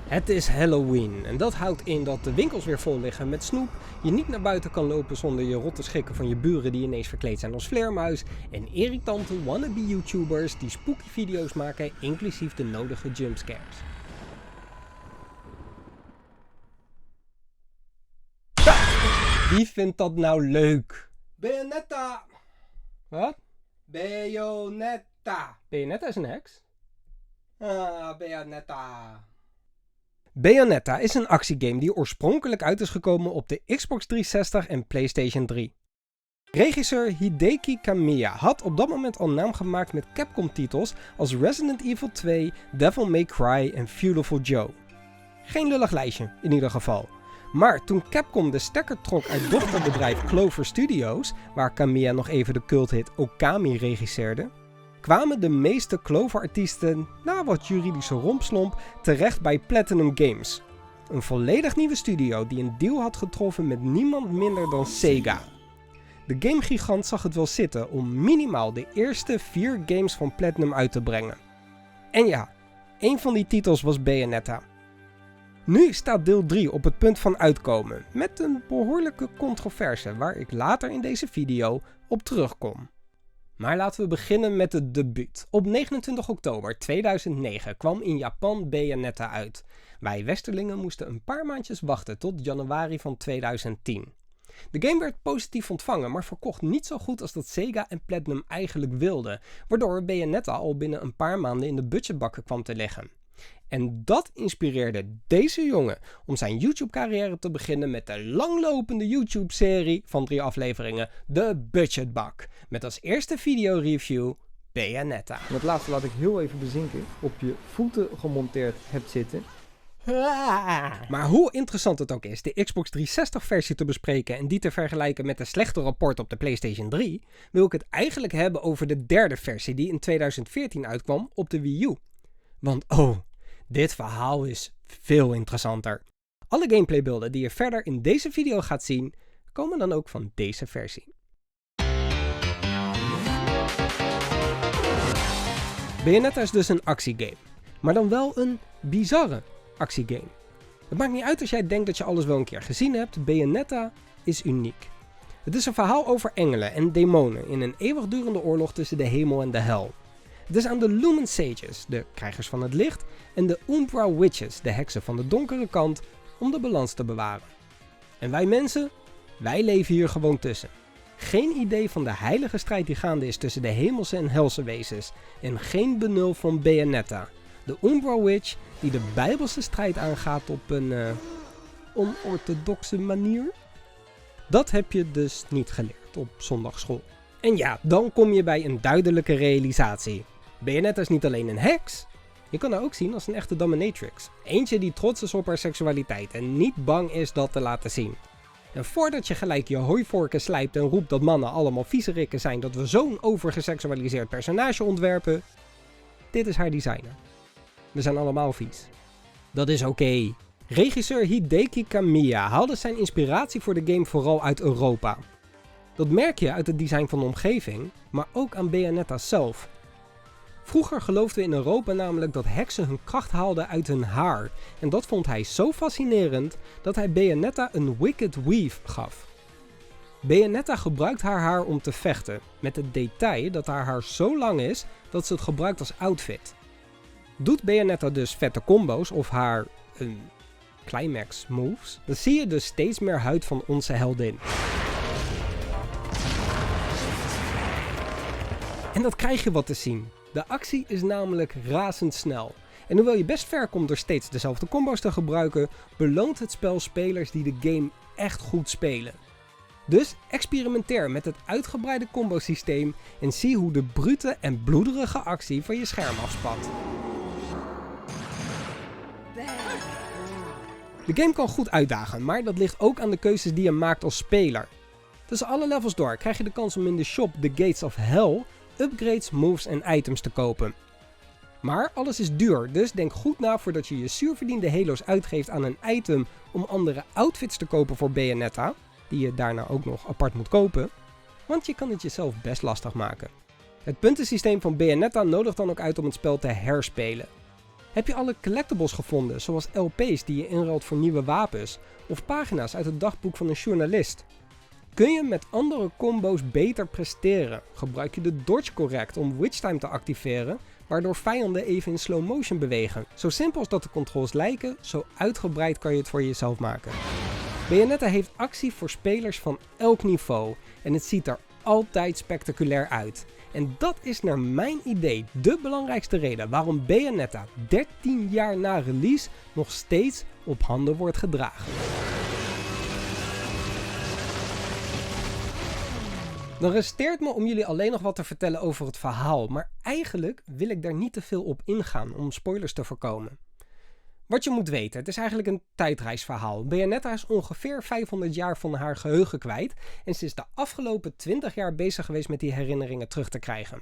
Het is Halloween en dat houdt in dat de winkels weer vol liggen met snoep, je niet naar buiten kan lopen zonder je rot te schikken van je buren die ineens verkleed zijn als vleermuis en irritante wannabe YouTubers die spooky video's maken inclusief de nodige jumpscares. Wie vindt dat nou leuk? Bayonetta! Wat? Bayonetta! Bayonetta is een heks? Bayonetta. Bayonetta is een actiegame die oorspronkelijk uit is gekomen op de Xbox 360 en PlayStation 3. Regisseur Hideki Kamiya had op dat moment al naam gemaakt met Capcom-titels als Resident Evil 2, Devil May Cry en Beautiful Joe. Geen lullig lijstje, in ieder geval. Maar toen Capcom de stekker trok uit dochterbedrijf Clover Studios, waar Kamiya nog even de culthit Okami regisseerde, kwamen de meeste Clover-artiesten, na wat juridische rompslomp, terecht bij Platinum Games. Een volledig nieuwe studio die een deal had getroffen met niemand minder dan Sega. De gamegigant zag het wel zitten om minimaal de eerste 4 games van Platinum uit te brengen. En ja, één van die titels was Bayonetta. Nu staat deel 3 op het punt van uitkomen, met een behoorlijke controverse waar ik later in deze video op terugkom. Maar laten we beginnen met het debuut. Op 29 oktober 2009 kwam in Japan Bayonetta uit. Wij westerlingen moesten een paar maandjes wachten tot januari van 2010. De game werd positief ontvangen, maar verkocht niet zo goed als dat Sega en Platinum eigenlijk wilden, waardoor Bayonetta al binnen een paar maanden in de budgetbakken kwam te liggen. En dat inspireerde deze jongen om zijn YouTube-carrière te beginnen met de langlopende YouTube-serie van 3 afleveringen, de Budgetbak. Met als eerste video-review Bayonetta. Het laatste laat ik heel even bezinken. Op je voeten gemonteerd hebt zitten. Maar hoe interessant het ook is de Xbox 360 versie te bespreken en die te vergelijken met de slechte rapport op de PlayStation 3, wil ik het eigenlijk hebben over de derde versie die in 2014 uitkwam op de Wii U. Want dit verhaal is veel interessanter. Alle gameplaybeelden die je verder in deze video gaat zien, komen dan ook van deze versie. Bayonetta is dus een actiegame, maar dan wel een bizarre actiegame. Het maakt niet uit als jij denkt dat je alles wel een keer gezien hebt, Bayonetta is uniek. Het is een verhaal over engelen en demonen in een eeuwigdurende oorlog tussen de hemel en de hel. Het is aan de Lumen Sages, de krijgers van het licht, en de Umbra Witches, de heksen van de donkere kant, om de balans te bewaren. En wij mensen, wij leven hier gewoon tussen. Geen idee van de heilige strijd die gaande is tussen de hemelse en helse wezens, en geen benul van Bayonetta, de Umbra Witch die de bijbelse strijd aangaat op een onorthodoxe manier. Dat heb je dus niet geleerd op zondagschool. En ja, dan kom je bij een duidelijke realisatie. Bayonetta is niet alleen een heks, je kan haar ook zien als een echte dominatrix. Eentje die trots is op haar seksualiteit en niet bang is dat te laten zien. En voordat je gelijk je hooivorken slijpt en roept dat mannen allemaal viezerikken zijn dat we zo'n overgeseksualiseerd personage ontwerpen, dit is haar designer. We zijn allemaal vies. Dat is oké. Regisseur Hideki Kamiya haalde zijn inspiratie voor de game vooral uit Europa. Dat merk je uit het design van de omgeving, maar ook aan Bayonetta zelf. Vroeger geloofden we in Europa namelijk dat heksen hun kracht haalden uit hun haar. En dat vond hij zo fascinerend dat hij Bayonetta een Wicked Weave gaf. Bayonetta gebruikt haar haar om te vechten, met het detail dat haar haar zo lang is dat ze het gebruikt als outfit. Doet Bayonetta dus vette combo's of haar climax moves, dan zie je dus steeds meer huid van onze heldin. En dat krijg je wat te zien. De actie is namelijk razendsnel. En hoewel je best ver komt door steeds dezelfde combo's te gebruiken, beloont het spel spelers die de game echt goed spelen. Dus experimenteer met het uitgebreide combo systeem en zie hoe de brute en bloederige actie van je scherm afspat. De game kan goed uitdagen, maar dat ligt ook aan de keuzes die je maakt als speler. Tussen alle levels door krijg je de kans om in de shop The Gates of Hell upgrades, moves en items te kopen. Maar alles is duur, dus denk goed na voordat je je zuurverdiende halo's uitgeeft aan een item om andere outfits te kopen voor Bayonetta, die je daarna ook nog apart moet kopen, want je kan het jezelf best lastig maken. Het puntensysteem van Bayonetta nodigt dan ook uit om het spel te herspelen. Heb je alle collectibles gevonden, zoals LP's die je inruilt voor nieuwe wapens, of pagina's uit het dagboek van een journalist? Kun je met andere combo's beter presteren? Gebruik je de dodge correct om witch time te activeren, waardoor vijanden even in slow motion bewegen? Zo simpel als dat de controls lijken, zo uitgebreid kan je het voor jezelf maken. Bayonetta heeft actie voor spelers van elk niveau en het ziet er altijd spectaculair uit. En dat is naar mijn idee de belangrijkste reden waarom Bayonetta 13 jaar na release nog steeds op handen wordt gedragen. Dan resteert me om jullie alleen nog wat te vertellen over het verhaal, maar eigenlijk wil ik daar niet te veel op ingaan om spoilers te voorkomen. Wat je moet weten, het is eigenlijk een tijdreisverhaal. Bayonetta is ongeveer 500 jaar van haar geheugen kwijt en ze is de afgelopen 20 jaar bezig geweest met die herinneringen terug te krijgen.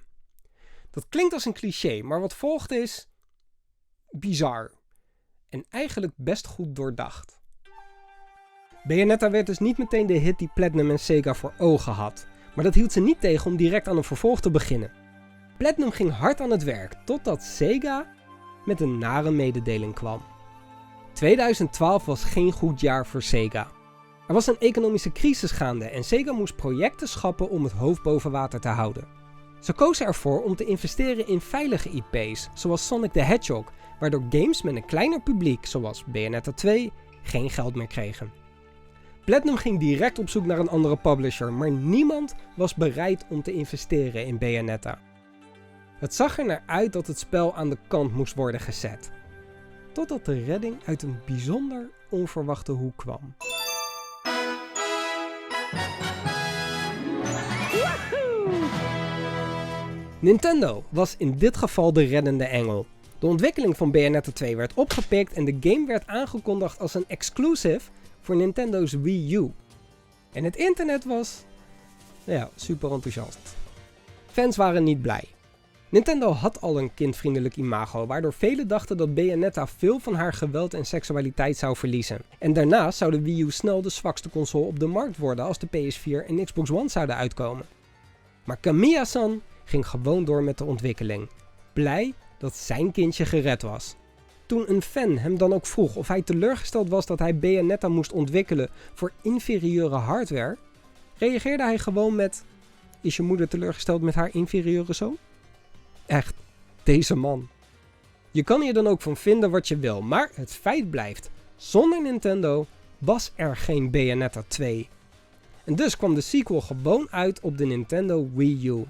Dat klinkt als een cliché, maar wat volgt is bizar en eigenlijk best goed doordacht. Bayonetta werd dus niet meteen de hit die Platinum en Sega voor ogen had, maar dat hield ze niet tegen om direct aan een vervolg te beginnen. Platinum ging hard aan het werk totdat Sega met een nare mededeling kwam. 2012 was geen goed jaar voor Sega. Er was een economische crisis gaande en Sega moest projecten schrappen om het hoofd boven water te houden. Ze kozen ervoor om te investeren in veilige IP's, zoals Sonic the Hedgehog, waardoor games met een kleiner publiek, zoals Bayonetta 2, geen geld meer kregen. Platinum ging direct op zoek naar een andere publisher, maar niemand was bereid om te investeren in Bayonetta. Het zag er naar uit dat het spel aan de kant moest worden gezet. Totdat de redding uit een bijzonder onverwachte hoek kwam. Nintendo was in dit geval de reddende engel. De ontwikkeling van Bayonetta 2 werd opgepikt en de game werd aangekondigd als een exclusive voor Nintendo's Wii U. En het internet was, super enthousiast. Fans waren niet blij. Nintendo had al een kindvriendelijk imago, waardoor velen dachten dat Bayonetta veel van haar geweld en seksualiteit zou verliezen. En daarnaast zou de Wii U snel de zwakste console op de markt worden als de PS4 en Xbox One zouden uitkomen. Maar Kamiya-san ging gewoon door met de ontwikkeling, blij dat zijn kindje gered was. Toen een fan hem dan ook vroeg of hij teleurgesteld was dat hij Bayonetta moest ontwikkelen voor inferieure hardware, reageerde hij gewoon met: is je moeder teleurgesteld met haar inferieure zoon? Echt, deze man. Je kan hier dan ook van vinden wat je wil, maar het feit blijft, zonder Nintendo was er geen Bayonetta 2. En dus kwam de sequel gewoon uit op de Nintendo Wii U.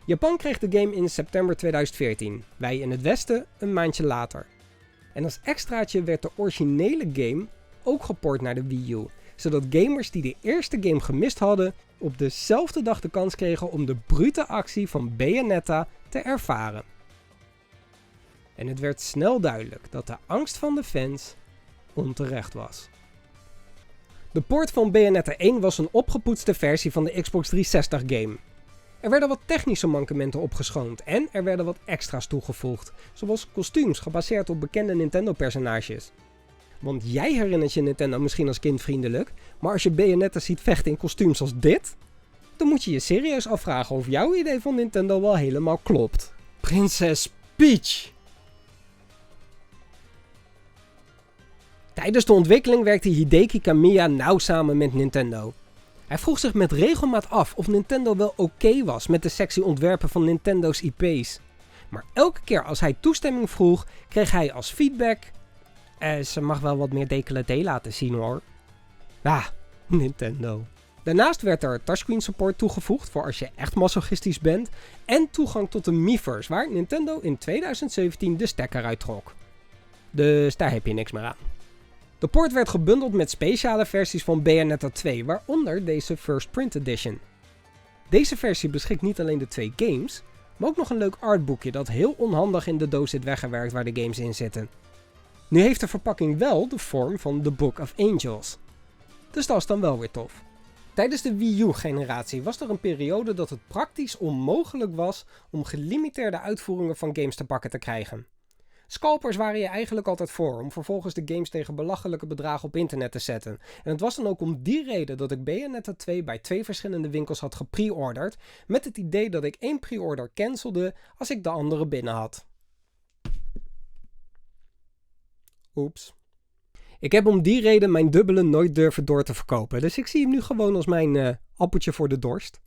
Japan kreeg de game in september 2014, wij in het westen een maandje later. En als extraatje werd de originele game ook geport naar de Wii U, zodat gamers die de eerste game gemist hadden op dezelfde dag de kans kregen om de brute actie van Bayonetta te ervaren. En het werd snel duidelijk dat de angst van de fans onterecht was. De port van Bayonetta 1 was een opgepoetste versie van de Xbox 360 game. Er werden wat technische mankementen opgeschoond en er werden wat extra's toegevoegd, zoals kostuums gebaseerd op bekende Nintendo-personages. Want jij herinnert je Nintendo misschien als kindvriendelijk, maar als je Bayonetta ziet vechten in kostuums als dit, dan moet je je serieus afvragen of jouw idee van Nintendo wel helemaal klopt. Prinses Peach! Tijdens de ontwikkeling werkte Hideki Kamiya nauw samen met Nintendo. Hij vroeg zich met regelmaat af of Nintendo wel oké was met de sexy ontwerpen van Nintendo's IP's. Maar elke keer als hij toestemming vroeg, kreeg hij als feedback: ze mag wel wat meer decolleté laten zien hoor. Nintendo. Daarnaast werd er touchscreen support toegevoegd voor als je echt masochistisch bent en toegang tot de Miiverse, waar Nintendo in 2017 de stekker uittrok. Dus daar heb je niks meer aan. De port werd gebundeld met speciale versies van Bayonetta 2, waaronder deze First Print Edition. Deze versie beschikt niet alleen de 2 games, maar ook nog een leuk artboekje dat heel onhandig in de doos zit weggewerkt waar de games in zitten. Nu heeft de verpakking wel de vorm van The Book of Angels. Dus dat is dan wel weer tof. Tijdens de Wii U-generatie was er een periode dat het praktisch onmogelijk was om gelimiteerde uitvoeringen van games te pakken te krijgen. Scalpers waren je eigenlijk altijd voor om vervolgens de games tegen belachelijke bedragen op internet te zetten. En het was dan ook om die reden dat ik Bayonetta 2 bij 2 verschillende winkels had gepre-orderd, met het idee dat ik één pre-order cancelde als ik de andere binnen had. Oeps. Ik heb om die reden mijn dubbele nooit durven door te verkopen. Dus ik zie hem nu gewoon als mijn appeltje voor de dorst.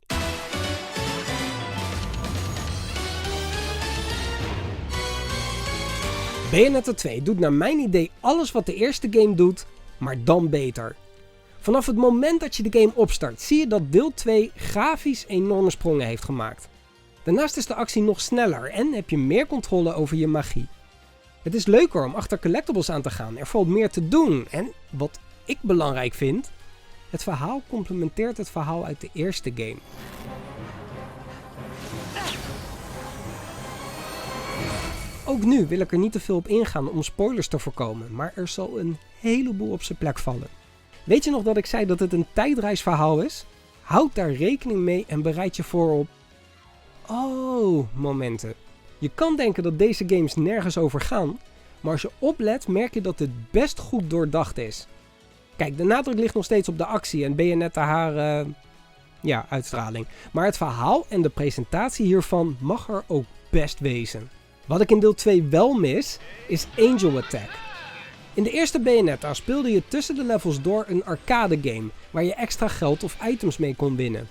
Bayonetta 2 doet naar mijn idee alles wat de eerste game doet, maar dan beter. Vanaf het moment dat je de game opstart, zie je dat deel 2 grafisch enorme sprongen heeft gemaakt. Daarnaast is de actie nog sneller en heb je meer controle over je magie. Het is leuker om achter collectibles aan te gaan, er valt meer te doen en, wat ik belangrijk vind, het verhaal complementeert het verhaal uit de eerste game. Ook nu wil ik er niet te veel op ingaan om spoilers te voorkomen, maar er zal een heleboel op zijn plek vallen. Weet je nog dat ik zei dat het een tijdreisverhaal is? Houd daar rekening mee en bereid je voor op... momenten. Je kan denken dat deze games nergens over gaan, maar als je oplet merk je dat het best goed doordacht is. Kijk, de nadruk ligt nog steeds op de actie en Bayonetta haar uitstraling. Maar het verhaal en de presentatie hiervan mag er ook best wezen. Wat ik in deel 2 wel mis, is Angel Attack. In de eerste Bayonetta speelde je tussen de levels door een arcade game, waar je extra geld of items mee kon winnen.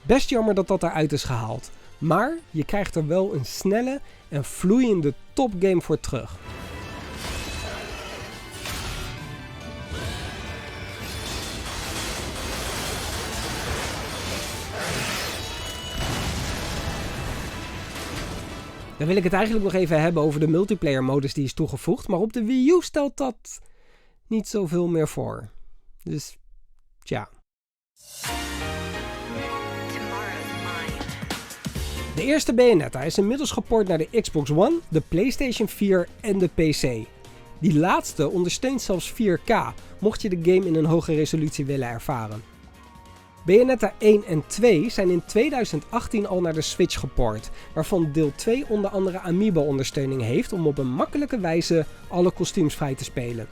Best jammer dat dat eruit is gehaald, maar je krijgt er wel een snelle en vloeiende topgame voor terug. Dan wil ik het eigenlijk nog even hebben over de multiplayer modus die is toegevoegd, maar op de Wii U stelt dat niet zoveel meer voor. Dus, tja. De eerste Bayonetta is inmiddels geport naar de Xbox One, de PlayStation 4 en de PC. Die laatste ondersteunt zelfs 4K, mocht je de game in een hoge resolutie willen ervaren. Bayonetta 1 en 2 zijn in 2018 al naar de Switch geport, waarvan deel 2 onder andere Amiibo-ondersteuning heeft om op een makkelijke wijze alle kostuums vrij te spelen.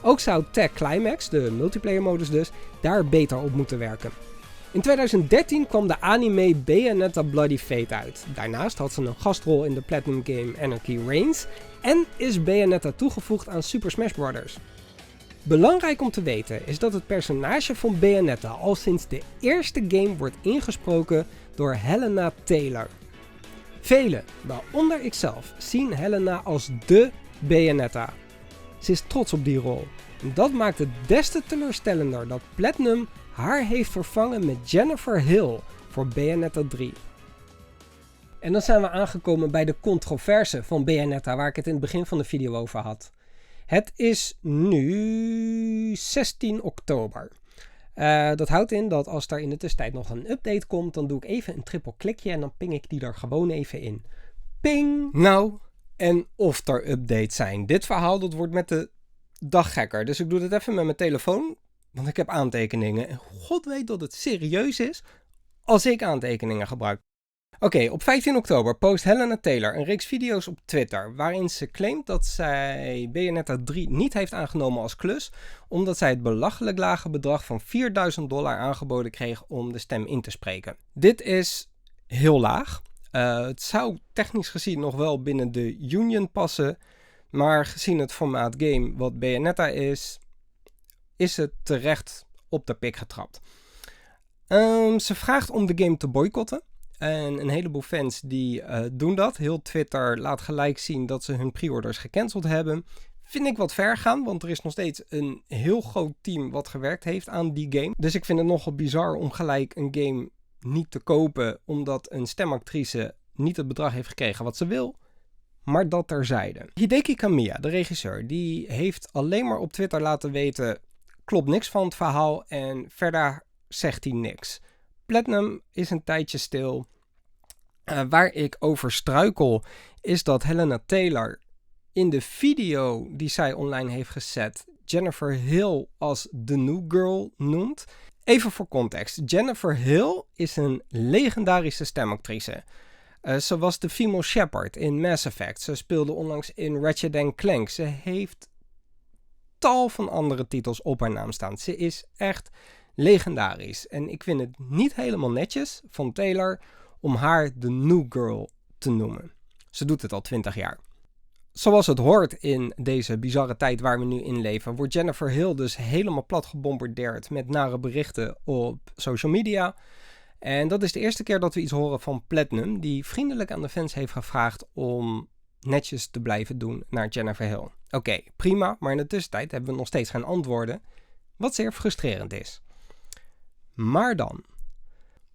Ook zou Tech Climax, de multiplayer modus dus, daar beter op moeten werken. In 2013 kwam de anime Bayonetta Bloody Fate uit. Daarnaast had ze een gastrol in de Platinum game Anarchy Reigns en is Bayonetta toegevoegd aan Super Smash Bros. Belangrijk om te weten is dat het personage van Bayonetta al sinds de eerste game wordt ingesproken door Helena Taylor. Velen, waaronder ikzelf, zien Helena als dé Bayonetta. Ze is trots op die rol. En dat maakt het des te teleurstellender dat Platinum haar heeft vervangen met Jennifer Hill voor Bayonetta 3. En dan zijn we aangekomen bij de controverse van Bayonetta, waar ik het in het begin van de video over had. Het is nu 16 oktober. Dat houdt in dat als er in de tussentijd nog een update komt, dan doe ik even een triple klikje en dan ping ik die er gewoon even in. Ping! Nou, en of er updates zijn. Dit verhaal dat wordt met de dag gekker. Dus ik doe dit even met mijn telefoon, want ik heb aantekeningen. En God weet dat het serieus is als ik aantekeningen gebruik. Oké, op 15 oktober post Helena Taylor een reeks video's op Twitter waarin ze claimt dat zij Bayonetta 3 niet heeft aangenomen als klus, omdat zij het belachelijk lage bedrag van $4.000 aangeboden kreeg om de stem in te spreken. Dit is heel laag. Het zou technisch gezien nog wel binnen de Union passen, maar gezien het formaat game wat Bayonetta is het terecht op de pik getrapt. Ze vraagt om de game te boycotten. En een heleboel fans die doen dat. Heel Twitter laat gelijk zien dat ze hun pre-orders gecanceld hebben. Vind ik wat ver gaan, want er is nog steeds een heel groot team wat gewerkt heeft aan die game. Dus ik vind het nogal bizar om gelijk een game niet te kopen, omdat een stemactrice niet het bedrag heeft gekregen wat ze wil. Maar dat terzijde. Hideki Kamiya, de regisseur, die heeft alleen maar op Twitter laten weten, klopt niks van het verhaal en verder zegt hij niks. Platinum is een tijdje stil. Waar ik over struikel is dat Helena Taylor in de video die zij online heeft gezet Jennifer Hill als The New Girl noemt. Even voor context. Jennifer Hill is een legendarische stemactrice. Ze was de female Shepard in Mass Effect. Ze speelde onlangs in Ratchet & Clank. Ze heeft tal van andere titels op haar naam staan. Ze is echt legendarisch. En ik vind het niet helemaal netjes van Taylor om haar de New Girl te noemen. Ze doet het al 20 jaar. Zoals het hoort in deze bizarre tijd waar we nu in leven, wordt Jennifer Hill dus helemaal plat gebombardeerd met nare berichten op social media. En dat is de eerste keer dat we iets horen van Platinum, die vriendelijk aan de fans heeft gevraagd om netjes te blijven doen naar Jennifer Hill. Oké, prima, maar in de tussentijd hebben we nog steeds geen antwoorden, wat zeer frustrerend is. Maar dan,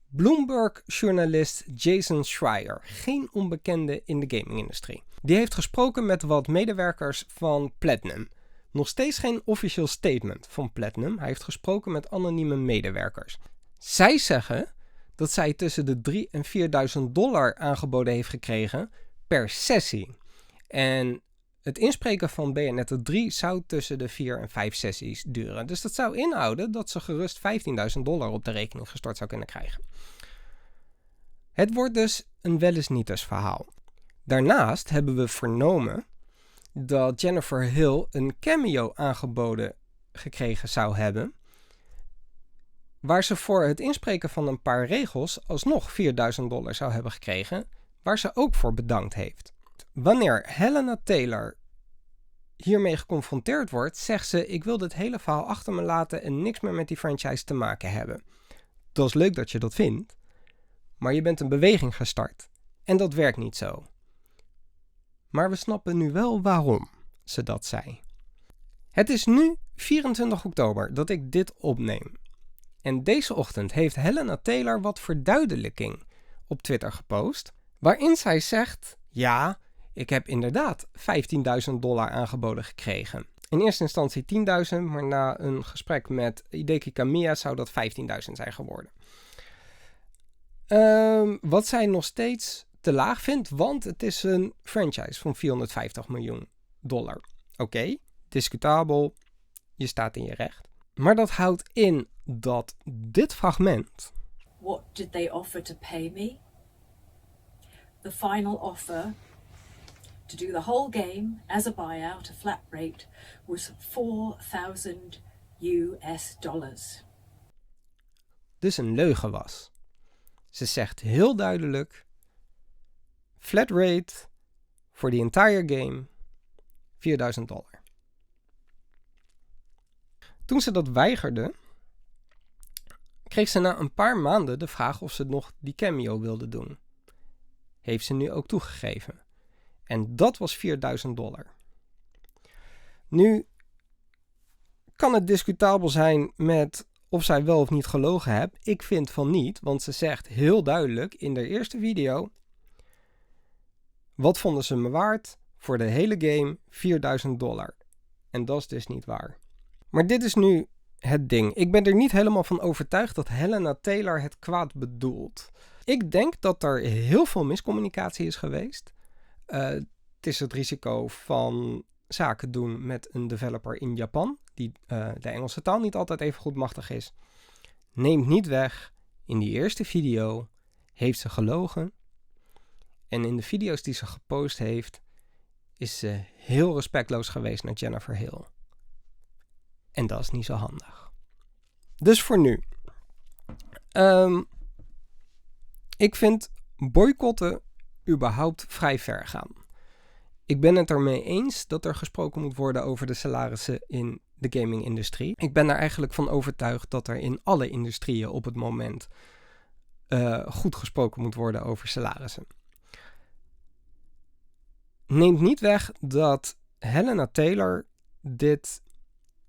Bloomberg-journalist Jason Schreier, geen onbekende in de gaming-industrie. Die heeft gesproken met wat medewerkers van Platinum. Nog steeds geen officieel statement van Platinum. Hij heeft gesproken met anonieme medewerkers. Zij zeggen dat zij tussen de $3.000 en $4.000 aangeboden heeft gekregen per sessie. En het inspreken van Bayonetta 3 zou tussen de 4 en 5 sessies duren. Dus dat zou inhouden dat ze gerust $15.000 op de rekening gestort zou kunnen krijgen. Het wordt dus een wel eens niet eens verhaal. Daarnaast hebben we vernomen dat Jennifer Hill een cameo aangeboden gekregen zou hebben, waar ze voor het inspreken van een paar regels alsnog $4.000 zou hebben gekregen, waar ze ook voor bedankt heeft. Wanneer Helena Taylor hiermee geconfronteerd wordt, zegt ze: ik wil dit hele verhaal achter me laten en niks meer met die franchise te maken hebben. Dat is leuk dat je dat vindt, maar je bent een beweging gestart en dat werkt niet zo. Maar we snappen nu wel waarom ze dat zei. Het is nu 24 oktober dat ik dit opneem. En deze ochtend heeft Helena Taylor wat verduidelijking op Twitter gepost, waarin zij zegt: ja, ik heb inderdaad $15.000 aangeboden gekregen. In eerste instantie 10.000, maar na een gesprek met Hideki Kamiya zou dat 15.000 zijn geworden. Wat zij nog steeds te laag vindt, want het is een franchise van $450 miljoen. Oké, discutabel, je staat in je recht. Maar dat houdt in dat dit fragment... What did they offer to pay me? The final offer to do the whole game as a buyout, a flat rate, was $4,000. Dus een leugen was. Ze zegt heel duidelijk: flat rate voor the entire game $4.000. Toen ze dat weigerde, kreeg ze na een paar maanden de vraag of ze nog die cameo wilde doen. Heeft ze nu ook toegegeven. En dat was $4.000. Nu kan het discutabel zijn met of zij wel of niet gelogen heeft. Ik vind van niet, want ze zegt heel duidelijk in de eerste video: wat vonden ze me waard? Voor de hele game $4.000. En dat is dus niet waar. Maar dit is nu het ding. Ik ben er niet helemaal van overtuigd dat Helena Taylor het kwaad bedoelt. Ik denk dat er heel veel miscommunicatie is geweest. Het is het risico van zaken doen met een developer in Japan, die de Engelse taal niet altijd even goed machtig is. Neemt niet weg, in die eerste video heeft ze gelogen. En in de video's die ze gepost heeft, is ze heel respectloos geweest naar Jennifer Hill. En dat is niet zo handig. Dus voor nu. Ik vind boycotten überhaupt vrij ver gaan. Ik ben het ermee eens dat er gesproken moet worden over de salarissen in de gaming-industrie. Ik ben er eigenlijk van overtuigd dat er in alle industrieën op het moment goed gesproken moet worden over salarissen. Neemt niet weg dat Helena Taylor dit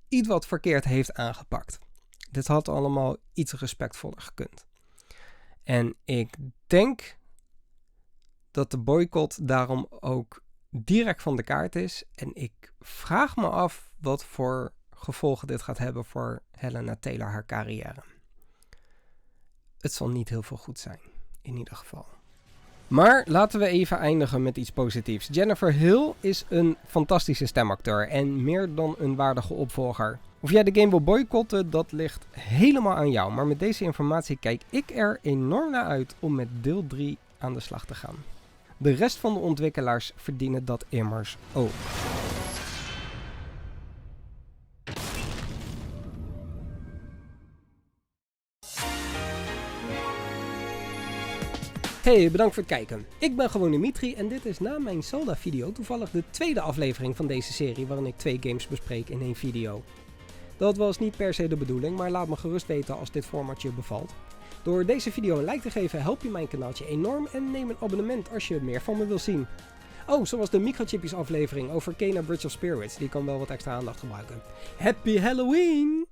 iets wat verkeerd heeft aangepakt. Dit had allemaal iets respectvoller gekund. En ik denk dat de boycott daarom ook direct van de kaart is. En ik vraag me af wat voor gevolgen dit gaat hebben voor Helena Taylor haar carrière. Het zal niet heel veel goed zijn, in ieder geval. Maar laten we even eindigen met iets positiefs. Jennifer Hill is een fantastische stemacteur en meer dan een waardige opvolger. Of jij de game wil boycotten, dat ligt helemaal aan jou. Maar met deze informatie kijk ik er enorm naar uit om met deel 3 aan de slag te gaan. De rest van de ontwikkelaars verdienen dat immers ook. Hey, bedankt voor het kijken. Ik ben gewoon Dimitri en dit is na mijn Zelda video toevallig de tweede aflevering van deze serie waarin ik 2 games bespreek in 1 video. Dat was niet per se de bedoeling, maar laat me gerust weten als dit format je bevalt. Door deze video een like te geven help je mijn kanaaltje enorm en neem een abonnement als je meer van me wil zien. Oh, zoals de Microchippies aflevering over Kena Bridge of Spirits, die kan wel wat extra aandacht gebruiken. Happy Halloween!